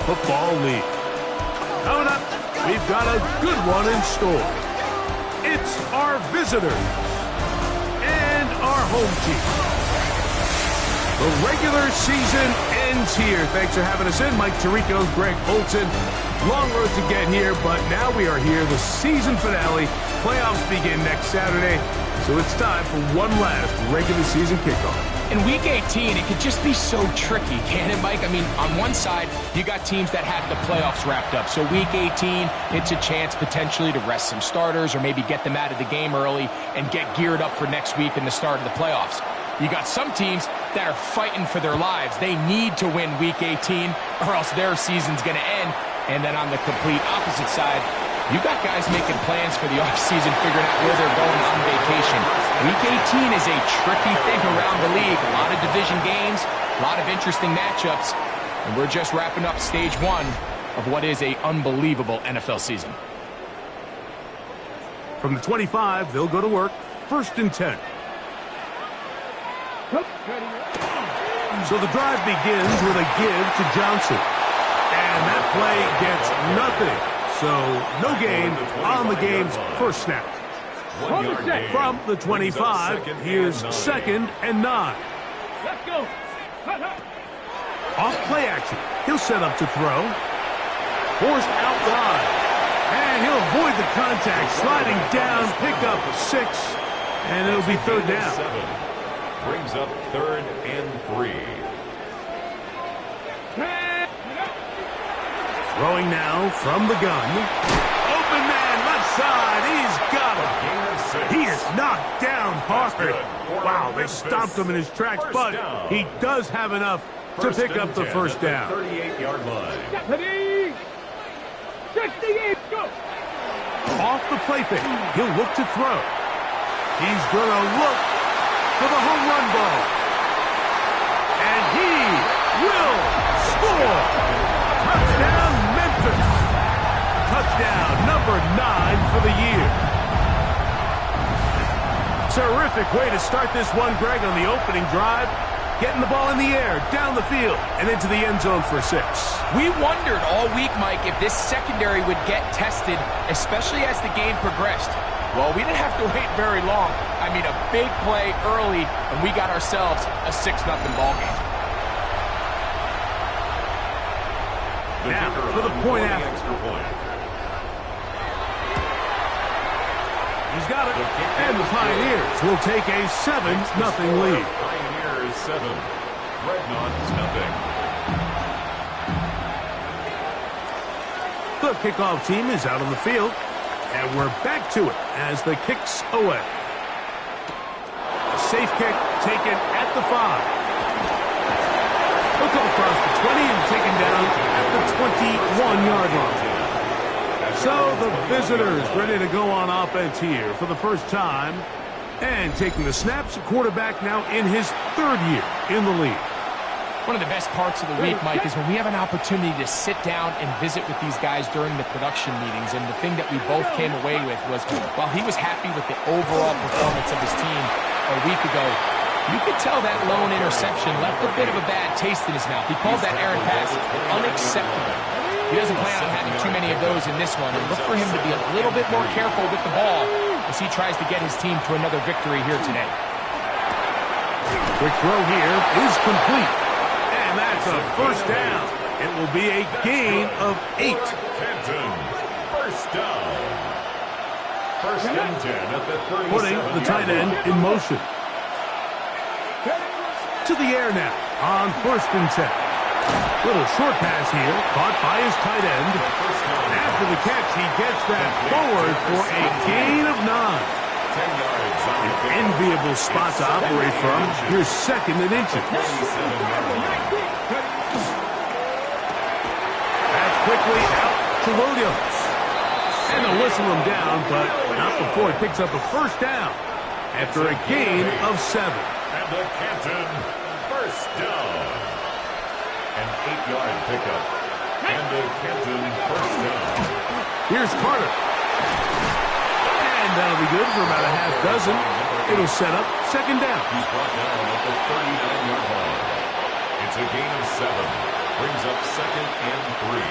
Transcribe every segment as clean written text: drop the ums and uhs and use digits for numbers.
Football League. Coming up, we've got a good one in store. It's our visitors and our home team. The regular season ends here. Thanks for having us in. Mike Tirico, Greg Olson. Long road to get here, but now we are here. The season finale. Playoffs begin next Saturday, so it's time for one last regular season kickoff. In Week 18, it could just be so tricky, can't it, Mike? I mean, on one side, you got teams that have the playoffs wrapped up. So Week 18, it's a chance potentially to rest some starters or maybe get them out of the game early and get geared up for next week and the start of the playoffs. You got some teams that are fighting for their lives. They need to win Week 18 or else their season's going to end. And then on the complete opposite side, you got guys making plans for the offseason, figuring out where they're going on vacation. Week 18 is a tricky thing around the league. A lot of division games, a lot of interesting matchups. And we're just wrapping up stage one of what is an unbelievable NFL season. From the 25, they'll go to work. 1st and 10. So the drive begins with a give to Johnson. And that play gets nothing. So no gain on the game's first snap. From the 25, here's 2nd and 9. Let's go. Off play action. He'll set up to throw. Forced out wide. And he'll avoid the contact. Sliding down, pick up a 6. And it'll be 3rd down. Brings up 3rd and 3. Throwing now from the gun. Open man, left side. He's got him. He is knocked down hard. Wow, they stopped him in his tracks, but he does have enough to pick up the 1st down. 38-yard line. Off the play fake. He'll look to throw. He's going to look for the home run ball. And he will score. Touchdown, Memphis. Touchdown number 9 for the year. Terrific way to start this one, Greg, on the opening drive. Getting the ball in the air, down the field, and into the end zone for 6. We wondered all week, Mike, if this secondary would get tested, especially as the game progressed. Well, we didn't have to wait very long. I mean, a big play early, and we got ourselves a 6-0 ball game. Now, for the point after. He's got it. And the Pioneers will take a 7-0 lead. Pioneers 7. Dreadnoughts nothing. The kickoff team is out on the field. And we're back to it as the kick's away. A safe kick taken at the 5. He'll come across the 20 and taken down at the 21-yard line. So the visitors ready to go on offense here for the first time. And taking the snaps, quarterback now in his 3rd year in the league. One of the best parts of the week, Mike, is when we have an opportunity to sit down and visit with these guys during the production meetings. And the thing that we both came away with was, while he was happy with the overall performance of his team a week ago, you could tell that lone interception left a bit of a bad taste in his mouth. He called that errant pass unacceptable. He doesn't plan on having too many of those in this one. And look for him to be a little bit more careful with the ball as he tries to get his team to another victory here today. Quick throw here is complete. And that's a 1st down. It will be a gain of 8. Canton, 1st down. 1st and 10 at the 37. Putting the tight end in motion. To the air now on 1st and 10. Little short pass here, caught by his tight end. After the catch, he gets that forward for a gain of 9. 10 yards. An enviable spot to operate from. Here's 2nd and inches. That's quickly out to Williams. And they'll whistle him down, but not before he picks up a 1st down after a gain of 7. And the Canton 1st down. An 8-yard pickup. And the Canton 1st down. Here's Carter. And that'll be good for about a half dozen. It'll set up 2nd down. He's brought down at the 39-yard line. It's a gain of 7. Brings up 2nd and 3.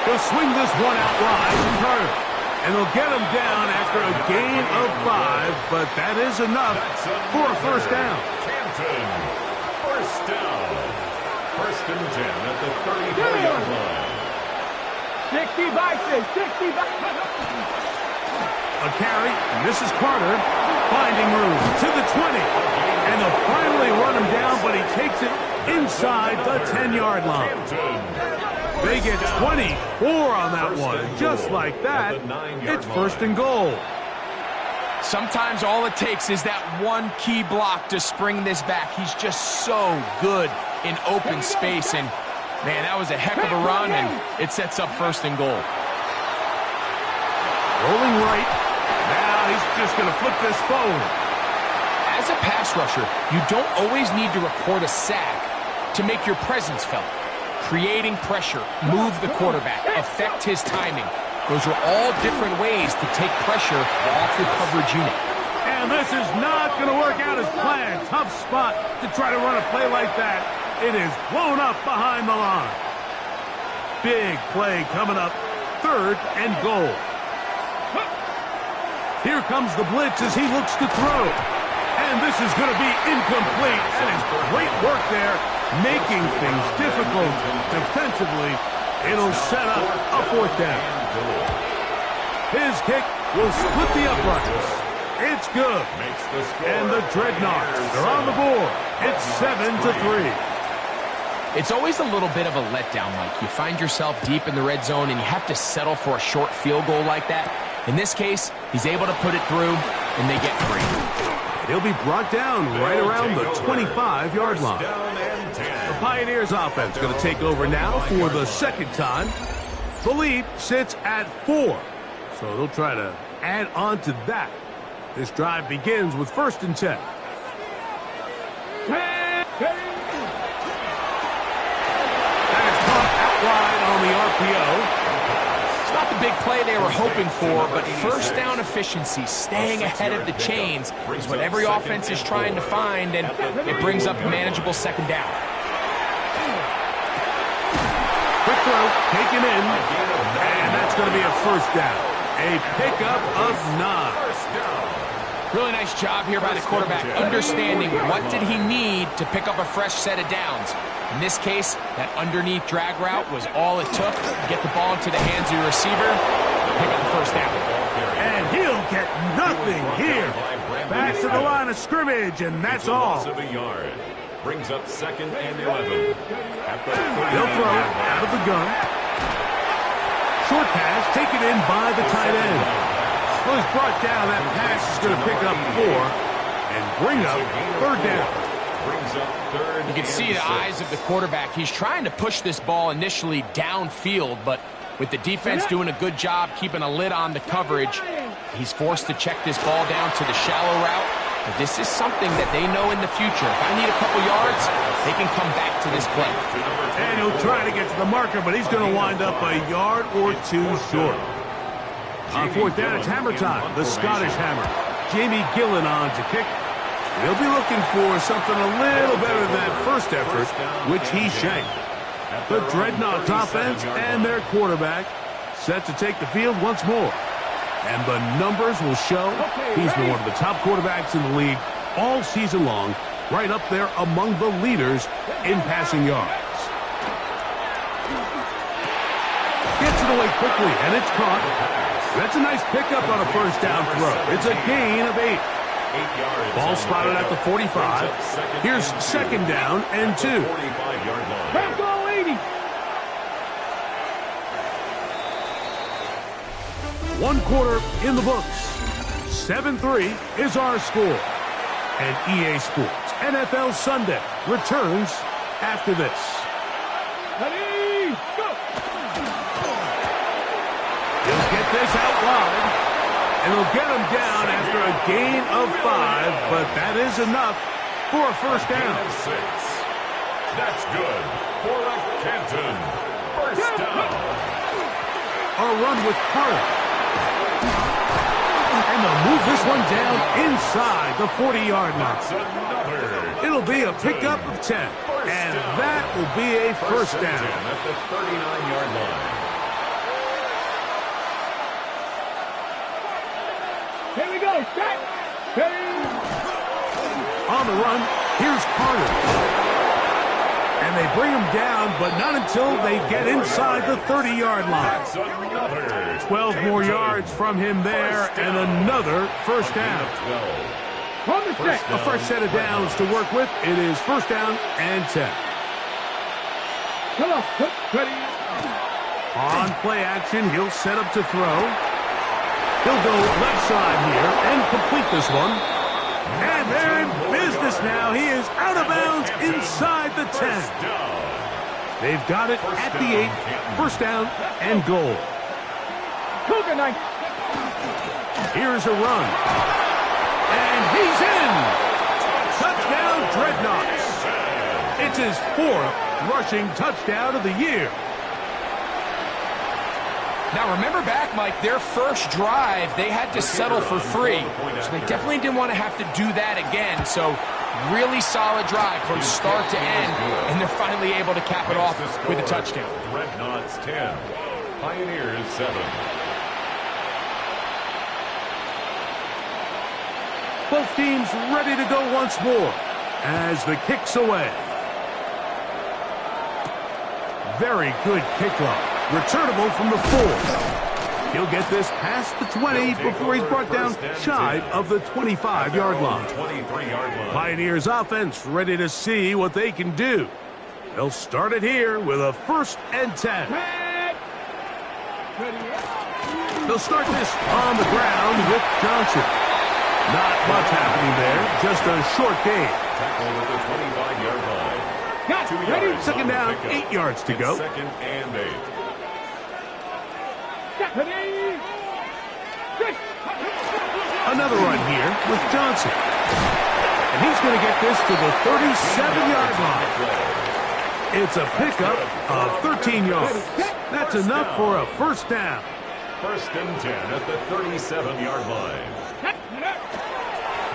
They'll swing this one out wide to Carter. And they'll get him down after a gain of 5, but that is enough for a first down. Canton, first down. 1st and 10 at the 34-yard line. 60 by 60 by. A carry, and this is Carter finding room to the 20. And they'll finally run him down, but he takes it inside the 10-yard line. They get 24 on that one. Just like that, it's 1st and goal. Sometimes all it takes is that one key block to spring this back. He's just so good in open space. And, man, that was a heck of a run, and it sets up 1st and goal. Rolling right. Now he's just going to flip this forward. As a pass rusher, you don't always need to record a sack to make your presence felt. Creating pressure, move the quarterback, affect his timing. Those are all different ways to take pressure off your coverage unit. And this is not going to work out as planned. Tough spot to try to run a play like that. It is blown up behind the line. Big play coming up. 3rd and goal. Here comes the blitz as he looks to throw. And this is going to be incomplete. That is great work there, making things difficult defensively. It'll set up a 4th down. His kick will split the uprights. It's good. And the Dreadnoughts are on the board. It's 7-3. It's always a little bit of a letdown, Mike. You find yourself deep in the red zone and you have to settle for a short field goal like that. In this case, he's able to put it through, and they get 3. He'll be brought down right around the 25-yard line. The Pioneers offense going to take over now for the 2nd time. The lead sits at 4, so they'll try to add on to that. This drive begins with 1st and 10. That is caught out wide on the RPO. It's not the big play they were hoping for, but 1st down efficiency, staying ahead of the chains, is what every offense is trying to find, and it brings up a manageable 2nd down. Quick throw, taken in, and that's going to be a 1st down. A pickup of 9. Really nice job here by the quarterback, understanding what did he need to pick up a fresh set of downs. In this case, that underneath drag route was all it took to get the ball into the hands of your receiver, pick up the 1st down. And he'll get nothing here. Back to the line of scrimmage, and that's all. Brings up 2nd and 11. They'll throw out of the gun. Short pass taken in by the tight end. Well, he's brought down. That pass is going to pick up 4 and bring up 3rd down. You can see the eyes of the quarterback. He's trying to push this ball initially downfield, but with the defense doing a good job keeping a lid on the coverage, he's forced to check this ball down to the shallow route. But this is something that they know in the future. If I need a couple yards, they can come back to this play. And he'll try to get to the marker, but he's going to wind up a yard or 2 short. On 4th down, it's hammer time. The Scottish hammer. Jamie Gillen on to kick. He'll be looking for something a little better than that first effort, which he shanked. The Dreadnoughts offense and their quarterback set to take the field once more. And the numbers will show he's been one of the top quarterbacks in the league all season long, right up there among the leaders in passing yards. Gets it away quickly, and it's caught. That's a nice pickup on a 1st down throw. It's a gain of 8. Ball spotted at the 45. Here's 2nd down and 2. Let's go, 80. 1 quarter in the books. 7-3 is our score. And EA Sports NFL Sunday returns after this. Ready, go. He'll get this out wide, and he'll get him down after a gain of 5, but that is enough for a 1st down. 6. That's good for a Canton 1st down. a run with Carter. And they'll move this one down inside the 40-yard line. It'll be a pickup of 10. And that will be a first down. At the 39-yard line. Here we go. Set. On the run, here's Carter. And they bring him down, but not until they get inside the 30-yard line. 12 more yards from him there, and another first down. On the set. A fresh set of downs to work with. It is first down and 10. Come on. Ready. On play action, he'll set up to throw. He'll go left side here and complete this one. And they're in business now. He is out of bounds inside the 10. They've got it at the 8. First down and goal. Cougar knife. Here's a run. And he's in. Touchdown, Dreadnoughts. It's his 4th rushing touchdown of the year. Now, remember back, Mike, their first drive, they had to settle for 3. So they definitely didn't want to have to do that again. So really solid drive from start to end, and they're finally able to cap it off with a touchdown. Dreadnoughts 10, Pioneers 7. Both teams ready to go once more as the kick's away. Very good kickoff. Returnable from the 4. He'll get this past the 20 before he's brought down shy of the 25-yard line. Pioneers offense ready to see what they can do. They'll start it here with a 1st and 10. They'll start this on the ground with Johnson. Not much happening there, just a short gain. Tackle at the 25-yard line. 2 yards. Second down, 8 yards to go. Second and 8. Another run here with Johnson. And he's going to get this to the 37-yard line. It's a pickup of 13 yards. That's enough for a first down. 1st and 10 at the 37-yard line.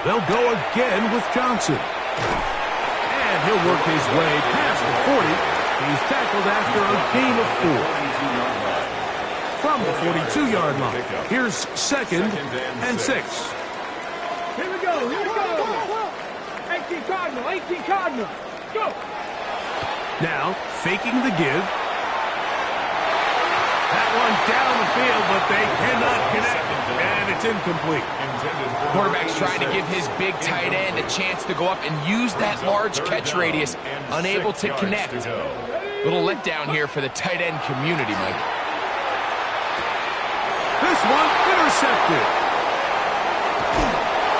They'll go again with Johnson. And he'll work his way past the 40. He's tackled after a gain of 4. From the 42-yard line. Here's 2nd and 6. Here we go. 18 Cardinal. Go. Now, faking the give. That one down the field, but they cannot connect. And it's incomplete. Quarterback's trying to give his big tight end a chance to go up and use that large catch radius. Unable to connect. Little letdown here for the tight end community, Mike. This one intercepted.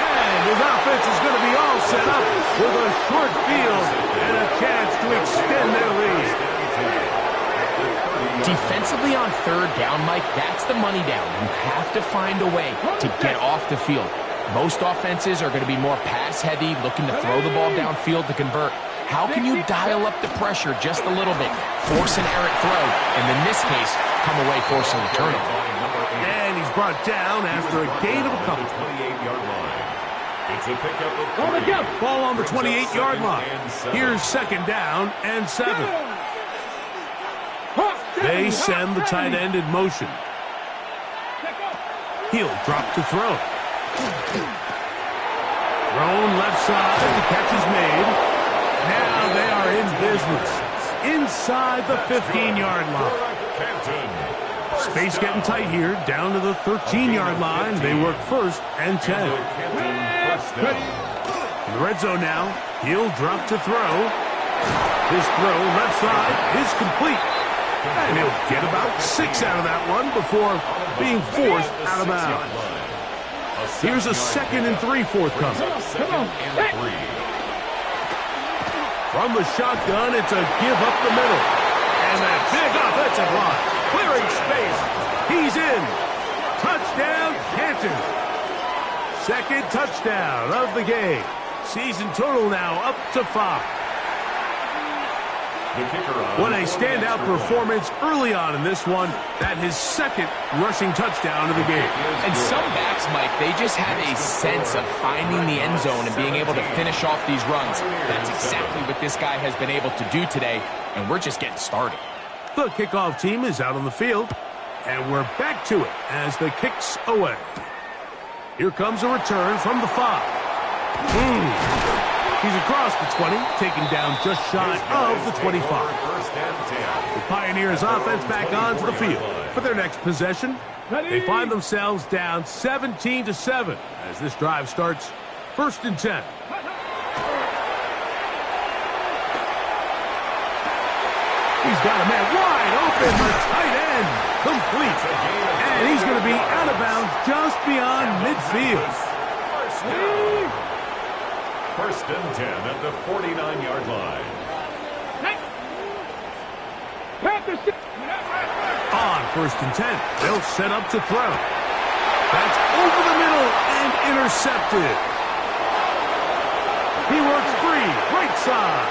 And his offense is going to be all set up with a short field and a chance to extend their lead. Defensively on 3rd down, Mike, that's the money down. You have to find a way to get off the field. Most offenses are going to be more pass-heavy, looking to throw the ball downfield to convert. How can you dial up the pressure just a little bit, force an errant throw, and in this case, come away forcing a turnover? And he's brought down after a gain of a couple. 28-yard line. It's a pickup of 3. Ball on the 28-yard line. Here's 2nd down and 7. They send the tight end in motion. He'll drop to throw. Thrown left side. The catch is made. Now they are in business. Inside the 15-yard line. Space getting tight here. Down to the 13-yard line. They work 1st and 10. In the red zone now. He'll drop to throw. His throw left side is complete. And he'll get about 6 out of that one before being forced out of bounds. Here's a 2nd and 3 forthcoming. From the shotgun, it's a give up the middle. And that big offensive line, clearing space. He's in. Touchdown, Canton. 2nd touchdown of the game. Season total now up to 5. What a standout performance early on in this one. That his second rushing touchdown of the game. And some backs, Mike, they just have a sense of finding the end zone and being able to finish off these runs. That's exactly what this guy has been able to do today, and we're just getting started. The kickoff team is out on the field, and we're back to it as the kick's away. Here comes a return from the 5. He's across the 20, taken down just shy of the 25. The Pioneers offense back onto the field for their next possession. They find themselves down 17-7 as this drive starts 1st and 10. He's got a man wide open, the tight end, complete. And he's going to be out of bounds just beyond midfield. 1st and 10 at the 49-yard line. On 1st and 10, they'll set up to throw. That's over the middle and intercepted. He works free, right side.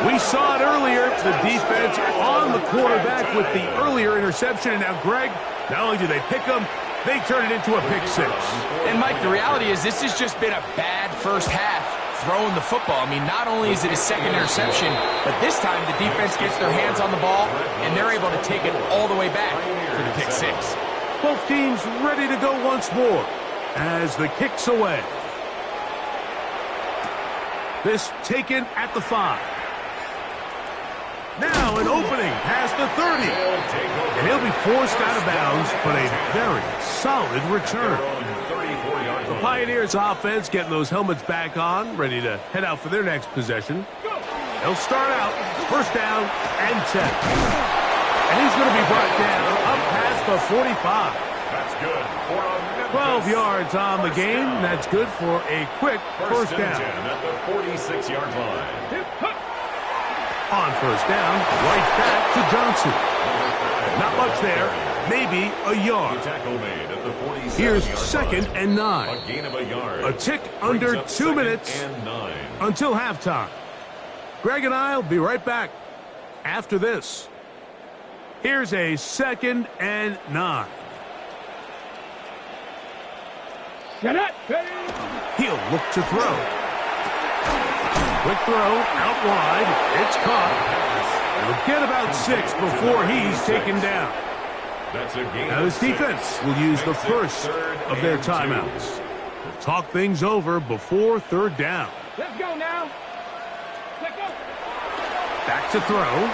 We saw it earlier, the defense on the quarterback with the earlier interception. And now, Greg, not only do they pick him, they turn it into a pick 6. And, Mike, the reality is this has just been a bad first half throwing the football. I mean, not only is it his second interception, but this time the defense gets their hands on the ball, and they're able to take it all the way back for the pick 6. Both teams ready to go once more as the kick's away. This taken at the 5. Now an opening past the 30. And he'll be forced out of bounds, but a very solid return. The Pioneers offense getting those helmets back on, ready to head out for their next possession. They'll start out 1st down and 10. And he's going to be brought down up past the 45. That's good for a Memphis. 12 yards on the game. That's good for a quick 1st down. 10 at the 46-yard line. On 1st down, right back to Johnson. Not much there, maybe a yard. Here's 2nd and 9. A gain of a yard. A tick under 2 minutes until halftime. Greg and I will be right back after this. Here's a 2nd and 9. He'll look to throw. Quick throw, out wide, it's caught. It'll get about 6 before he's taken down. Now this defense will use the first of their timeouts. We'll talk things over before 3rd down. Let's go now. Let's go. Back to throw.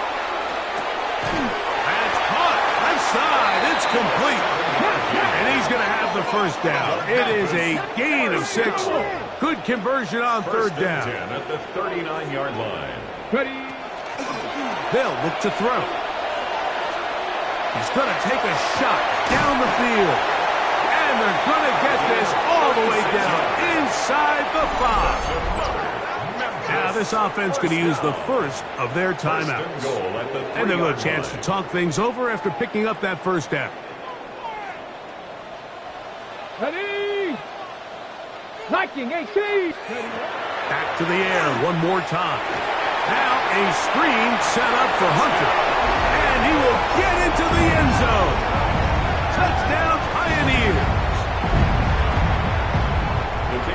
That's caught, left side, it's complete. And he's going to have the 1st down. It is a gain of 6. Good conversion on 3rd down. 10 at the 39-yard line. Ready. They'll look to throw. He's going to take a shot down the field. And they're going to get this all the way down inside the 5. Now this offense going to use the first of their timeouts. And they'll have a chance to talk things over after picking up that 1st down. Ready. Liking AC. Back to the air one more time. Now a screen set up for Hunter. And he will get into the end zone. Touchdown Pioneers.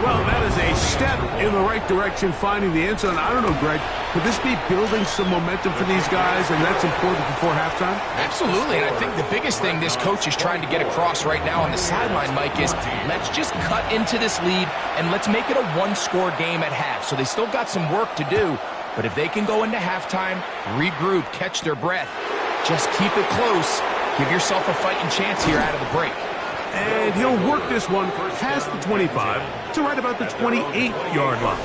Well, that is a step in the right direction, finding the end zone. I don't know, Greg, could this be building some momentum for these guys, and that's important before halftime? Absolutely, and I think the biggest thing this coach is trying to get across right now on the sideline, Mike, is let's just cut into this lead, and let's make it a one-score game at half. So they still got some work to do, but if they can go into halftime, regroup, catch their breath, just keep it close, give yourself a fighting chance here out of the break. And he'll work this one past the 25 to right about the 28-yard line.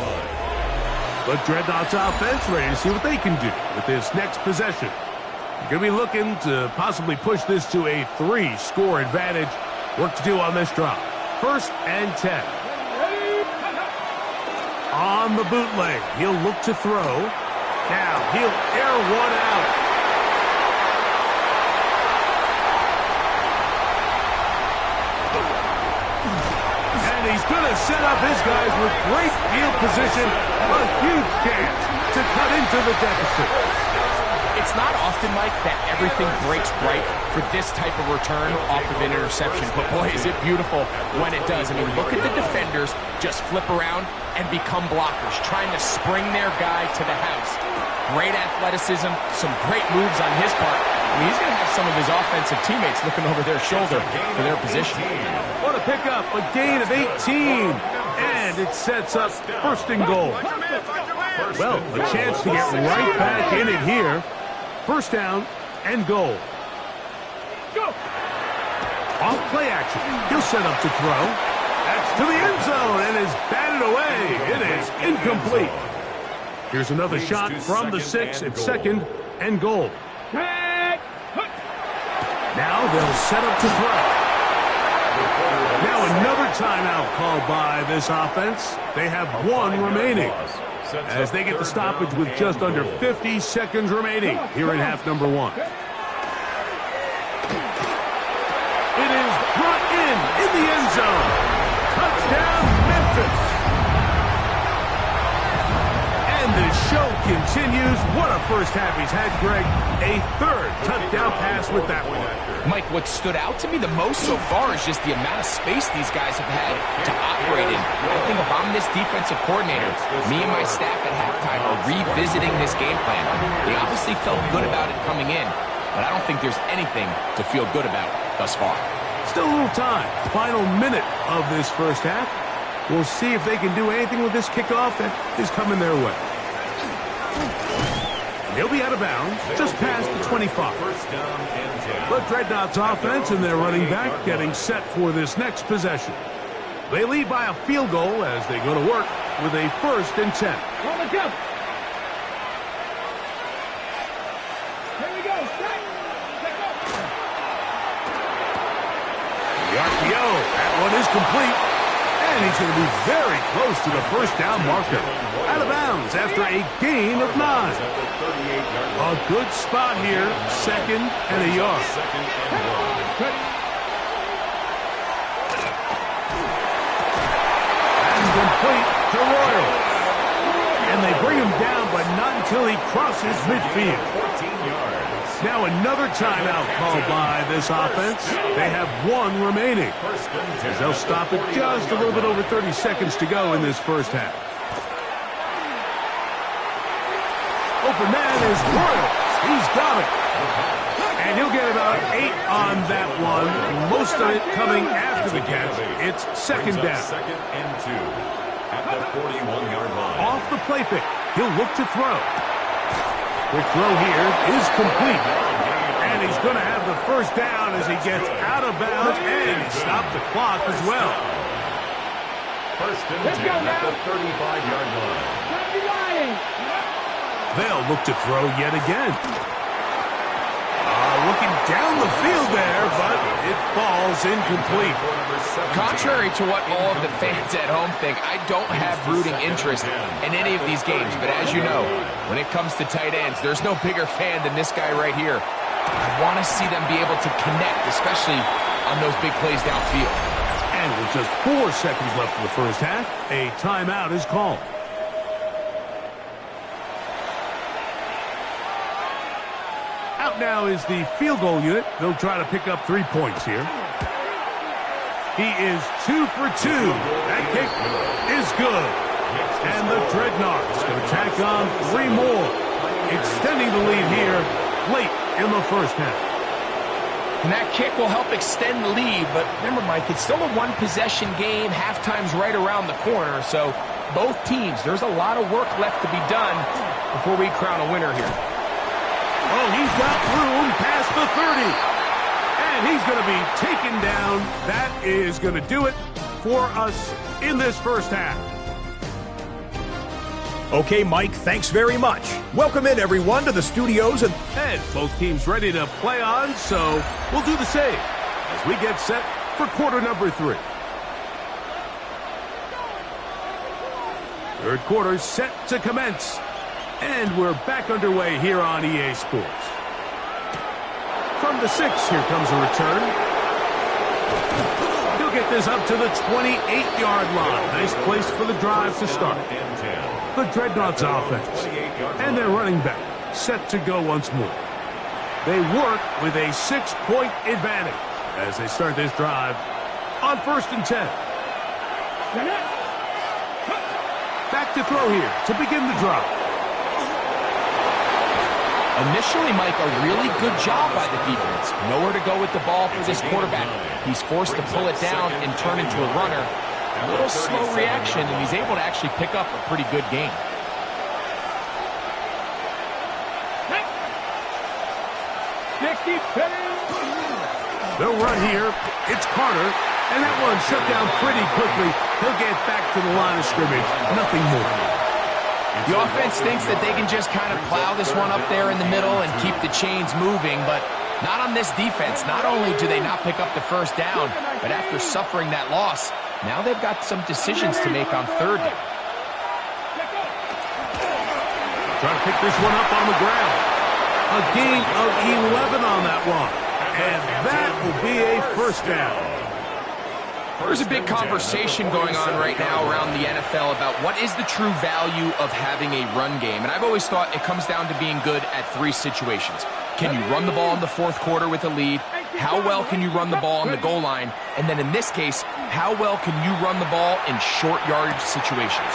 But Dreadnought's offense ready to see what they can do with this next possession. They're going to be looking to possibly push this to a 3-score advantage. Work to do on this drive. 1st and 10. On the bootleg, he'll look to throw. Now he'll air one out. And he's going to to set up his guys with great field position. A huge chance to cut into the deficit. It's not often, Mike, that everything breaks right for this type of return off of an interception. But boy, is it beautiful when it does. I mean, look at the defenders just flip around and become blockers, trying to spring their guy to the house. Great athleticism, some great moves on his part. I mean, he's going to have some of his offensive teammates looking over their shoulder for their position. What a pickup, a gain of 18. And it sets up first and goal. Well, a chance to get right back in it here. First down and goal. Off play action. He'll set up to throw. That's to the end zone and is batted away. It is incomplete. Here's another shot from the 6 at second and goal. Now they'll set up to throw. Now another timeout called by this offense. They have one remaining as they get the stoppage with just under 50 seconds remaining here in half number 1. It is brought in the end zone. Touchdown, Memphis. And the show continues. What a first half he's had, Greg. A third touchdown pass with that one. Mike, what stood out to me the most so far is just the amount of space these guys have had to operate in. I think if I'm this defensive coordinator, me and my staff at halftime are revisiting this game plan. They obviously felt good about it coming in, but I don't think there's anything to feel good about thus far. Still a little time. Final minute of this first half. We'll see if they can do anything with this kickoff that is coming their way. They'll be out of bounds just past the 25. The Dreadnoughts offense and their running back getting set for this next possession. They lead by a field goal as they go to work with a 1st and 10. On the jump. Here we go. Take off. The RPO, that one is complete. And he's going to be very close to the first down marker. Out of bounds after a gain of 9. A good spot here, 2nd and a yard. And complete to Royal. And they bring him down, but not until he crosses midfield. 14 yards. Now another timeout called by this offense. They have one remaining. As they'll stop it just a little bit over 30 seconds to go in this first half. Open man is Royals. He's got it. And he'll get about 8 on that one. Most of it coming after the catch. It's 2nd down. 2nd and 2 at the 41-yard line. Off the play fake. He'll look to throw. Quick throw here is complete. And he's going to have the first down as he gets out of bounds, and he stopped the clock as well. 1st and 10 at the 35-yard line. They'll look to throw yet again. Looking down the field there, but it falls incomplete. Contrary to what all of the fans at home think, I don't have rooting interest in any of these games. But as you know, when it comes to tight ends, there's no bigger fan than this guy right here. I want to see them be able to connect, especially on those big plays downfield. And with just 4 seconds left in the first half, a timeout is called. Out now is the field goal unit. They'll try to pick up 3 points here. He is 2 for 2. That kick is good. And the Dreadnoughts going to tack on 3 more, extending the lead here late in the first half. And that kick will help extend the lead, but remember, Mike, it's still a one-possession game. Halftime's right around the corner, so both teams, there's a lot of work left to be done before we crown a winner here. Oh, he's got room past the 30. And he's going to be taken down. That is going to do it for us in this first half. Okay, Mike, thanks very much. Welcome in, everyone, to the studios. And both teams ready to play on, so we'll do the same as we get set for quarter number 3. Third quarter set to commence. And we're back underway here on EA Sports. From the 6, here comes a return. He'll They'll get this up to the 28-yard line. Nice place for the drive to start. The Dreadnoughts offense and their running back set to go once more. They work with a 6-point advantage as they start this drive on 1st and 10. Back to throw here to begin the drive. Initially, Mike, a really good job by the defense. Nowhere to go with the ball for this quarterback. He's forced to pull it down and turn into a runner. A little slow reaction, and he's able to actually pick up a pretty good game. They'll run here. It's Carter, and that one shut down pretty quickly. He'll get back to the line of scrimmage. Nothing more. The offense thinks that they can just kind of plow this one up there in the middle and keep the chains moving, but not on this defense. Not only do they not pick up the first down, but after suffering that loss, now they've got some decisions to make on 3rd down. Trying to pick this one up on the ground. A gain of 11 on that one. And that will be a 1st down. There's a big conversation going on right now around the NFL about what is the true value of having a run game. And I've always thought it comes down to being good at 3 situations. Can you run the ball in the 4th quarter with a lead? How well can you run the ball on the goal line? And then in this case, how well can you run the ball in short yardage situations?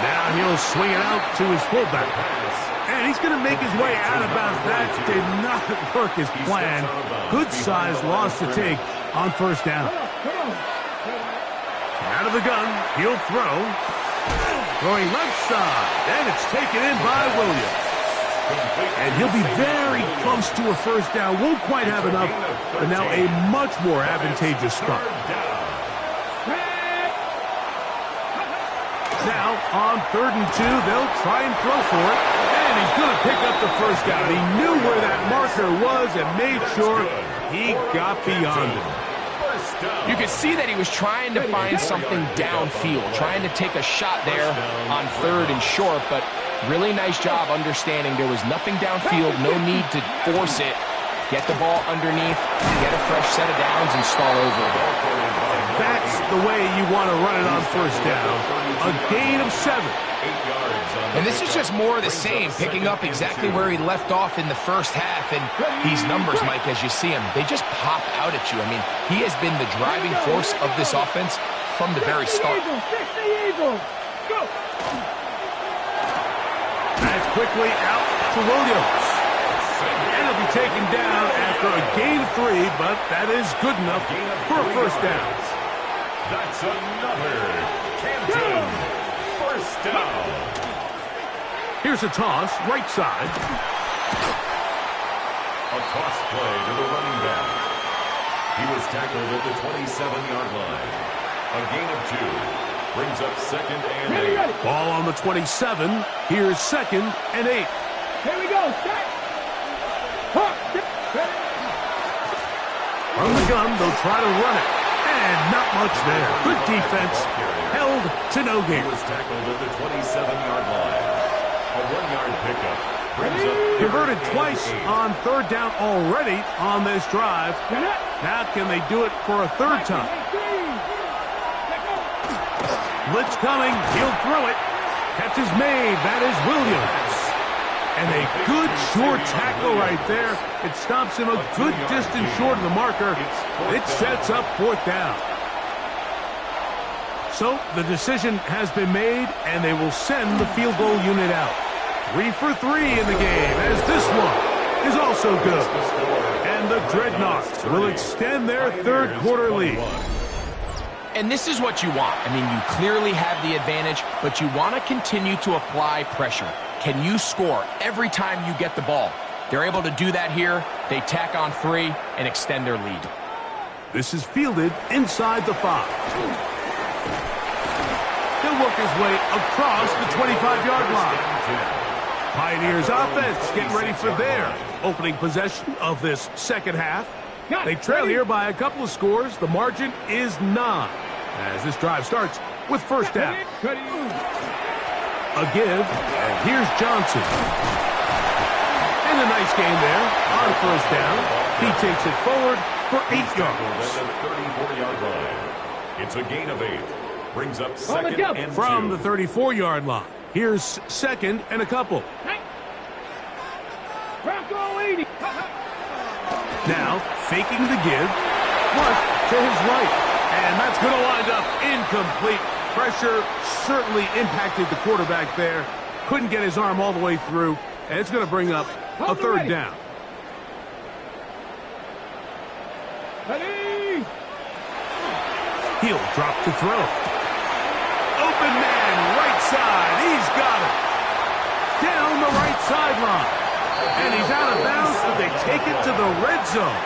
Now he'll swing it out to his fullback. And he's going to make his way out of bounds. That did not work as planned. Good size loss to take on 1st down. Out of the gun, he'll throw. Throwing left side, and it's taken in by Williams. And he'll be very close to a 1st down. Won't quite have enough, but now a much more advantageous spot. Now, on 3rd and 2, they'll try and throw for it. And he's going to pick up the 1st down. He knew where that marker was and made sure he got beyond it. You could see that he was trying to find something downfield, trying to take a shot there on 3rd and short, but really nice job understanding there was nothing downfield, no need to force it. Get the ball underneath, get a fresh set of downs, and start over again. That's the way you want to run it on 1st down. A gain of 7. And this is just more of the same, picking up exactly where he left off in the 1st half. And these numbers, Mike, as you see him, they just pop out at you. I mean, he has been the driving force of this offense from the very start. That's quickly out to Williams. And he'll be taken down after a gain of 3, but that is good enough for a 1st down. That's another Canton 1st down. Here's a toss, right side. A toss play to the running back. He was tackled at the 27-yard line. A gain of 2 brings up 2nd and 8. Ball on the 27. Here's 2nd and 8. Here we go. Set. From the gun, they'll try to run it. And not much there. Good defense. Held to no gain. He was tackled at the 27-yard line. A 1-yard pickup brings up... Converted twice on 3rd down already on this drive. Now can they do it for a 3rd time? Blitz coming. He'll throw it. Catch is made. That is Williams. And a good short tackle right there. It stops him a good distance short of the marker. It sets up 4th down. So the decision has been made, and they will send the field goal unit out. 3 for 3 in the game, as this one is also good. And the Dreadnoughts will extend their 3rd quarter lead. And this is what you want. I mean, you clearly have the advantage, but you want to continue to apply pressure. Can you score every time you get the ball? They're able to do that here. They tack on 3 and extend their lead. This is fielded inside the 5. He'll work his way across the 25-yard line. Pioneers offense getting ready for their opening possession of this 2nd half. They trail here by a couple of scores. The margin is 9 as this drive starts with 1st down. A give, and here's Johnson. And a nice game there on 1st down. He takes it forward for for 8 He's tackled yards. at the 34-yard line. It's a gain of 8. Brings up second and 2. From the 34-yard line, here's second and a couple. Wk18. Now, faking the give, flush to his right. And that's going to wind up incomplete. Pressure certainly impacted the quarterback there. Couldn't get his arm all the way through. And it's going to bring up a third down. Ready. He'll drop to throw. Open man, right side. He's got it. Down the right sideline. And he's out of bounds, but they take it to the red zone.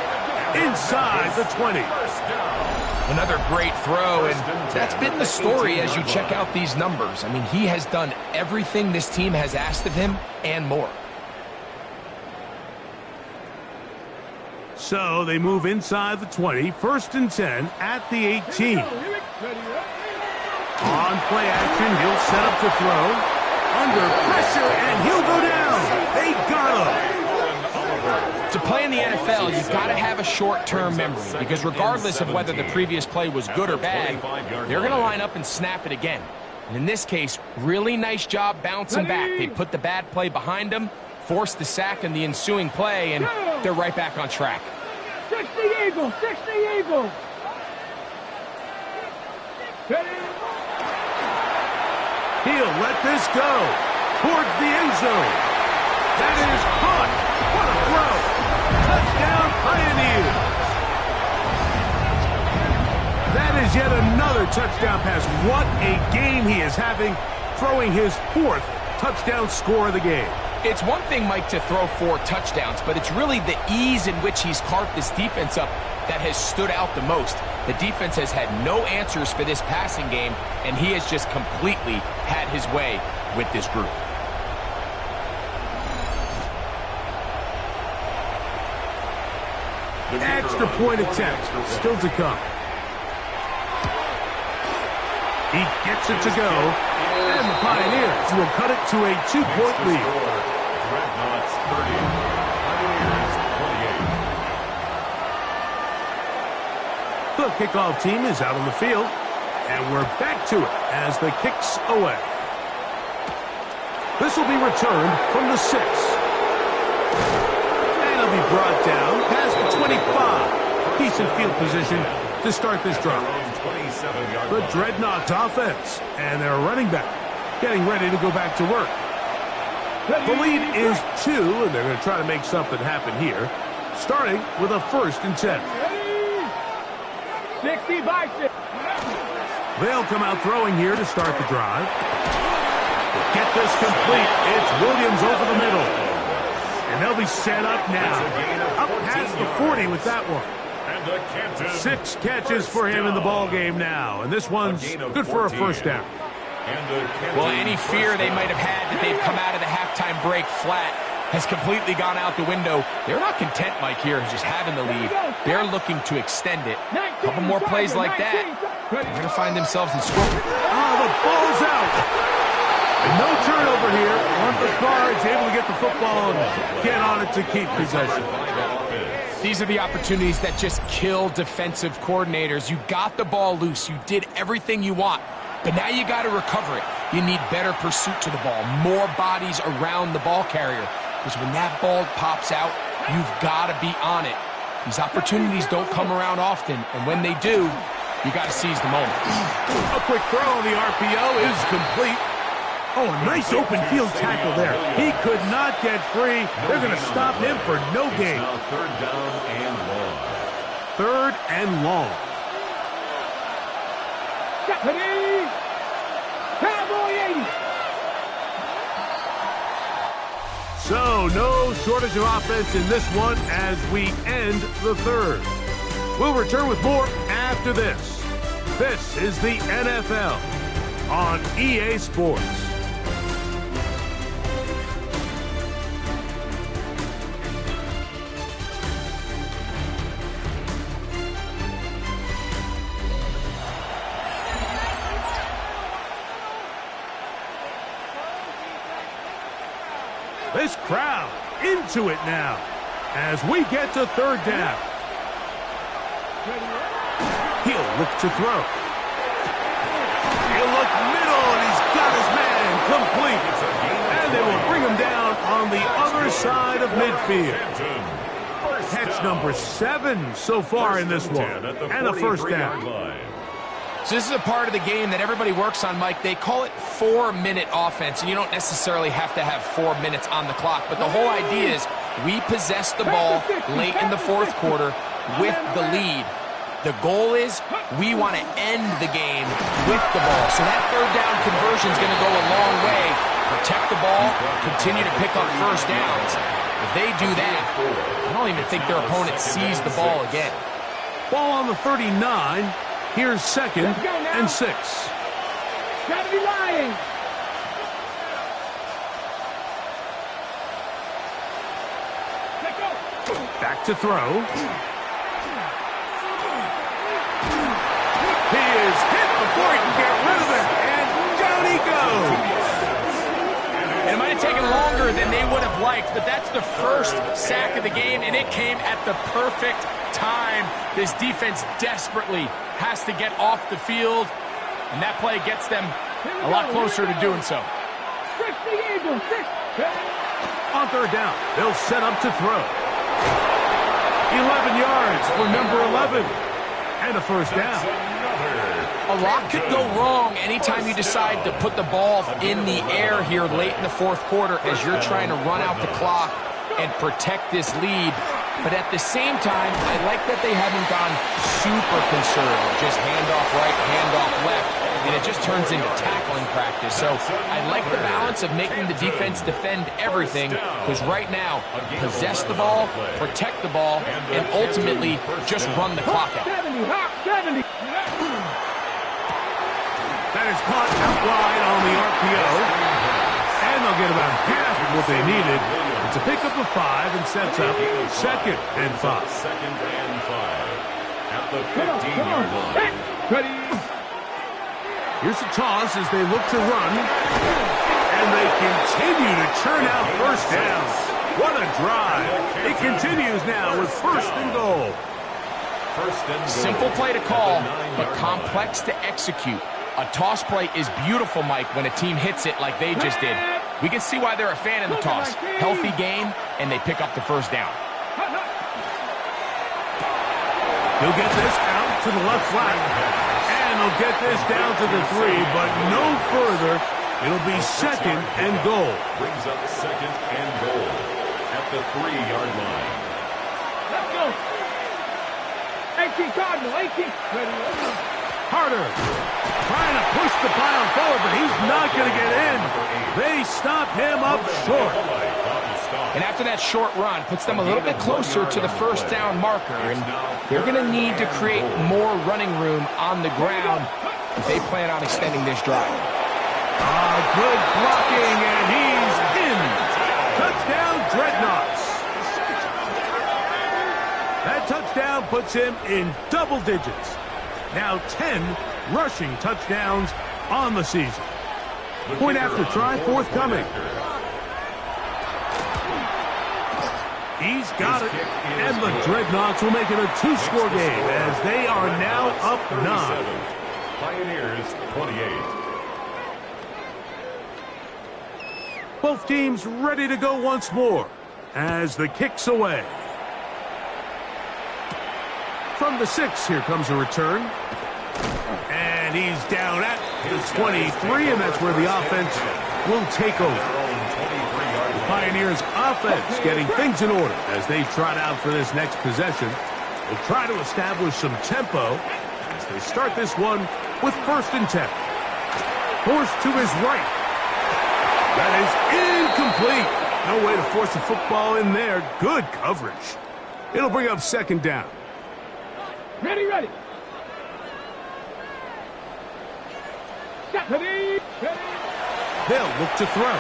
Inside the 20. Another great throw, and that's been the story as you check out these numbers. I mean, he has done everything this team has asked of him and more. So they move inside the 20, 1st and 10 at the 18. On play action, he'll set up to throw. Under pressure, and he'll go down. They got him. To play in the NFL, you've got to have a short-term memory, because regardless of whether the previous play was good or bad, they're going to line up and snap it again. And in this case, really nice job bouncing back. They put the bad play behind them, forced the sack in the ensuing play, and they're right back on track. 60 Eagles, 60 Eagles. He'll let this go towards the end zone. That is caught. What a throw. Touchdown, Pioneers. That is yet another touchdown pass. What a game he is having, throwing his 4th touchdown score of the game. It's one thing, Mike, to throw 4 touchdowns, but it's really the ease in which he's carved this defense up that has stood out the most. The defense has had no answers for this passing game, and he has just completely had his way with this group. Extra point attempt still to come. He gets it to go, and the Pioneers will cut it to a 2-point lead. Dreadnoughts 30, Pioneers 28. The kickoff team is out on the field, and we're back to it as the kick's away. This will be returned from the 6. And it'll be brought down past the 25. Decent field position to start this drive. The Dreadnoughts offense and their running back getting ready to go back to work. The lead is 2, and they're going to try to make something happen here, starting with a 1st and 10. 60 by 6. They'll come out throwing here to start the drive. Get this complete. It's Williams over the middle. And they'll be set up now. Up past the 40 with that one. 6 catches for him in the ball game now. And this one's good for a 1st down. Well, any fear they might have had that they'd come out of the halftime break flat has completely gone out the window. They're not content, Mike, here, just having the lead. They're looking to extend it. A couple more plays like that, they're going to find themselves in scoring. Oh, the ball's out. No turnover here. One of the guards able to get the football and get on it to keep possession. These are the opportunities that just kill defensive coordinators. You got the ball loose. You did everything you want. But now you got to recover it. You need better pursuit to the ball, more bodies around the ball carrier. Because when that ball pops out, you've got to be on it. These opportunities don't come around often, and when they do, you got to seize the moment. A quick throw on the RPO is complete. Oh, a nice open field tackle there. He could not get free. They're going to stop him for no gain. 3rd down and long. 3rd and long. Cowboy 80. So, no shortage of offense in this one as we end the 3rd. We'll return with more after this. This is the NFL on EA Sports. This crowd into it now as we get to 3rd down. He'll look to throw. He'll look middle, and he's got his man complete. And they will bring him down on the other side of midfield. Catch number 7 so far in this one, and a first down. So this is a part of the game that everybody works on, Mike. They call it 4-minute offense, and you don't necessarily have to have 4 minutes on the clock. But the whole idea is we possess the ball late in the fourth quarter with the lead. The goal is we want to end the game with the ball. So that third down conversion is going to go a long way. Protect the ball, continue to pick up first downs. If they do that, I don't even think their opponent sees the ball again. Ball on the 39. Here's 2nd and 6. Gotta be lying. Back to throw. He is hit before he can get rid of it, and down he goes. And it might have taken longer than they would have liked, but that's the first sack of the game, and it came at the perfect time. This defense desperately has to get off the field, and that play gets them a lot closer to doing so. 60 Eagles, 6. On third down, they'll set up to throw. 11 yards for number 11, and a first down. A lot could go wrong anytime you decide to put the ball in the air here late in the fourth quarter as you're trying to run out the clock and protect this lead. But at the same time, I like that they haven't gone super conservative, just handoff right, handoff left, and it just turns into tackling practice. So I like the balance of making the defense defend everything, because right now, possess the ball, protect the ball, and ultimately just run the clock out. 70, hop, 70. That is caught out wide on the RPO, and they'll get about half of what they needed. It's a pickup of 5 and sets up 2nd and 5. 2nd and 5 at the 15-yard line. Ready. Here's the toss as they look to run, and they continue to churn out first downs. What a drive. It continues now with 1st and goal. Simple play to call, but complex to execute. A toss play is beautiful, Mike, when a team hits it like they just did. We can see why they're a fan of the toss. Healthy game, and they pick up the first down. He'll get this out to the left flat, and he'll get this down to the 3, but no further. It'll be 2nd and goal. Brings up 2nd and goal at the 3-yard line. Let's go. 18 Cardinal, 18. Ready. Harder. Trying to push the pile forward, but he's not going to get in. They stop him up short. And after that short run, puts them a little bit closer to the first down marker. And they're going to need to create more running room on the ground if they plan on extending this drive. Good blocking, and he's in. Touchdown, Dreadnoughts. That touchdown puts him in double digits. Now 10 rushing touchdowns on the season. Point after try forthcoming. He's got it, and the Dreadnoughts will make it a 2-score game as they are now up 9. Pioneers 28. Both teams ready to go once more as the kick's away. From the 6, here comes a return. And he's down at his 23, and that's where the offense will take over. The Pioneers' offense getting things in order as they trot out for this next possession. They'll try to establish some tempo as they start this one with 1st and 10. Forced to his right. That is incomplete. No way to force the football in there. Good coverage. It'll bring up 2nd down. Ready, ready. Ready, ready. They'll look to throw.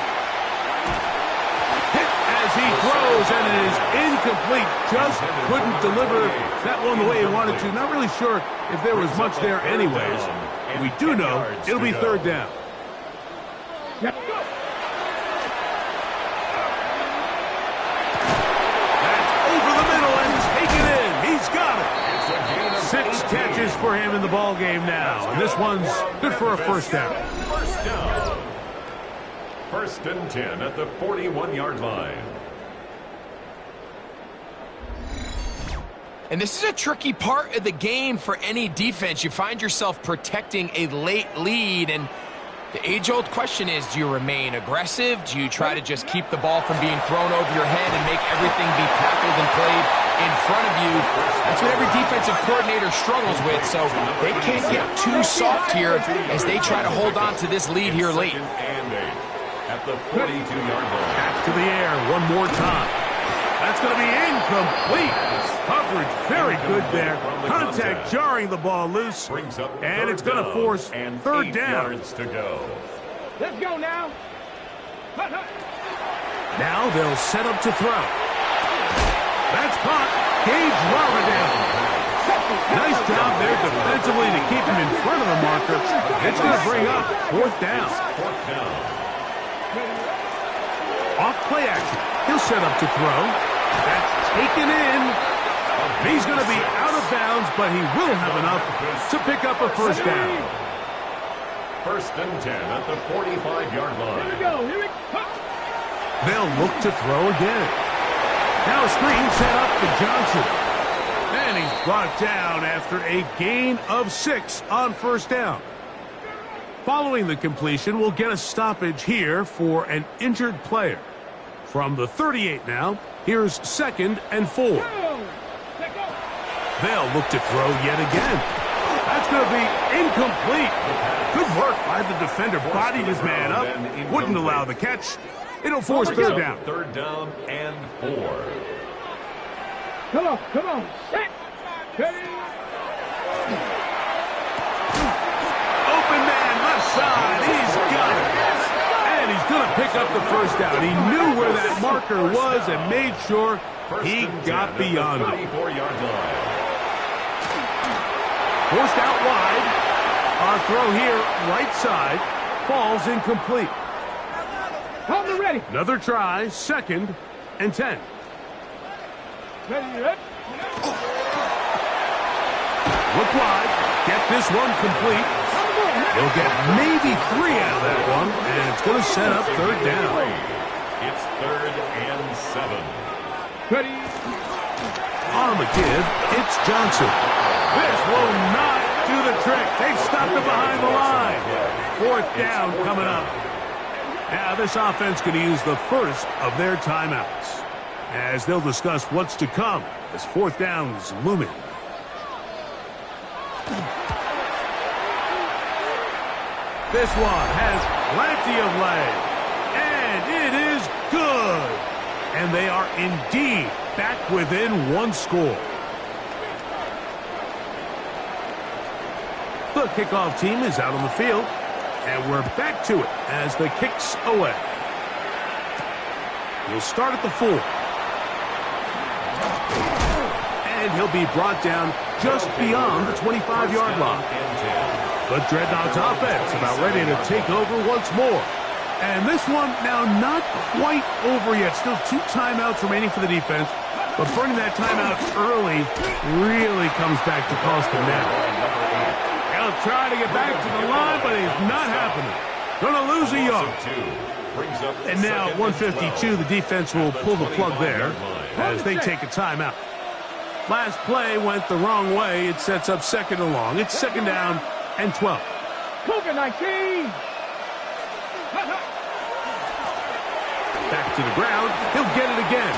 Hit as he throws, and it is incomplete. Just couldn't deliver that one the way he wanted to. Not really sure if there was much there anyways. We do know it'll be 3rd down. Let's go. That's over the middle and taken in. He's got it. 6 for him in the ball game now, and this one's good for a first down. First down. 1st and 10 at the 41-yard line. And this is a tricky part of the game for any defense. You find yourself protecting a late lead, and the age-old question is, do you remain aggressive? Do you try to just keep the ball from being thrown over your head and make everything be tackled and played in front of you? That's what every defensive coordinator struggles with, so they can't get too soft here as they try to hold on to this lead here late. And 8 at the 42-yard line. Back to the air one more time. That's going to be incomplete. Coverage very good there. Contact jarring the ball loose. And it's going to force third down. Yards to go. Let's go now. Now they'll set up to throw. That's caught. Gage Rara down. Nice job there defensively to keep him in front of the marker. It's going to bring up fourth down. Fourth down. Off play action. He'll set up to throw. That's taken in. He's going to be out of bounds, but he will have enough to pick up a first down. 1st and 10 at the 45-yard line. Here we go. Here we go. They'll look to throw again. Now a screen set up for Johnson. And he's brought down after a gain of 6 on first down. Following the completion, we'll get a stoppage here for an injured player. From the 38 now, here's 2nd and 4. They'll look to throw yet again. That's going to be incomplete. Good work by the defender. Bodied his man up. Wouldn't allow the catch. It'll force third down. 3rd down and 4. Come on, come on. Set. Ready. Open man, left side. He's got it. And he's going to pick up the first down. He knew where that marker was and made sure he got beyond it. 34-yard line. Forced out wide. Our throw here, right side, falls incomplete. Hold it ready. Another try, 2nd and 10. Ready, ready. Look wide. Get this one complete. He'll get maybe 3 out of that one, and it's going to set up third down. It's 3rd and 7. Ready. On the give, it's Johnson. This will not do the trick. They've stopped it behind the line. Fourth down coming up. Now this offense going to use the first of their timeouts as they'll discuss what's to come as fourth down is looming. This one has plenty of leg, and it is good. And they are indeed back within 1 score. The kickoff team is out on the field, and we're back to it as the kicks away. He'll start at the 4. And he'll be brought down just beyond the 25-yard line. But Dreadnought's offense about ready to take over once more. And this one now not quite over yet. Still 2 timeouts remaining for the defense. But burning that timeout early really comes back to cost him now. He'll try to get back to the line, but it's not happening. Going to lose a yard. And now at 152, the defense will pull the plug there as they take a timeout. Last play went the wrong way. It sets up 2nd and long. It's 2nd down and 12. COVID-19. Back to the ground. He'll get it again.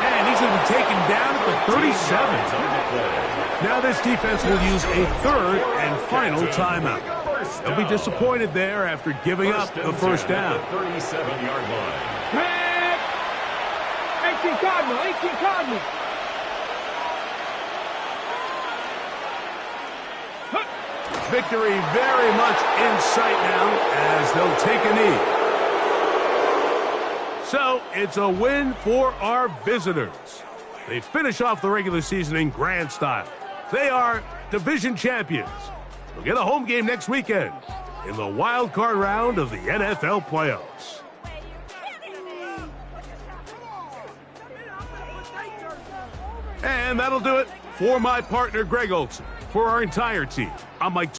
And he's going to be taken down at the 37. Now this defense will use a 3rd and final timeout. They'll be disappointed there after giving up the first down. 37-yard line. 18 Cardinal, 18 Cardinal. Victory very much in sight now as they'll take a knee. So it's a win for our visitors. They finish off the regular season in grand style. They are division champions. They'll get a home game next weekend in the wild card round of the NFL playoffs. And that'll do it for my partner, Greg Olson. for our entire team. I'm Mike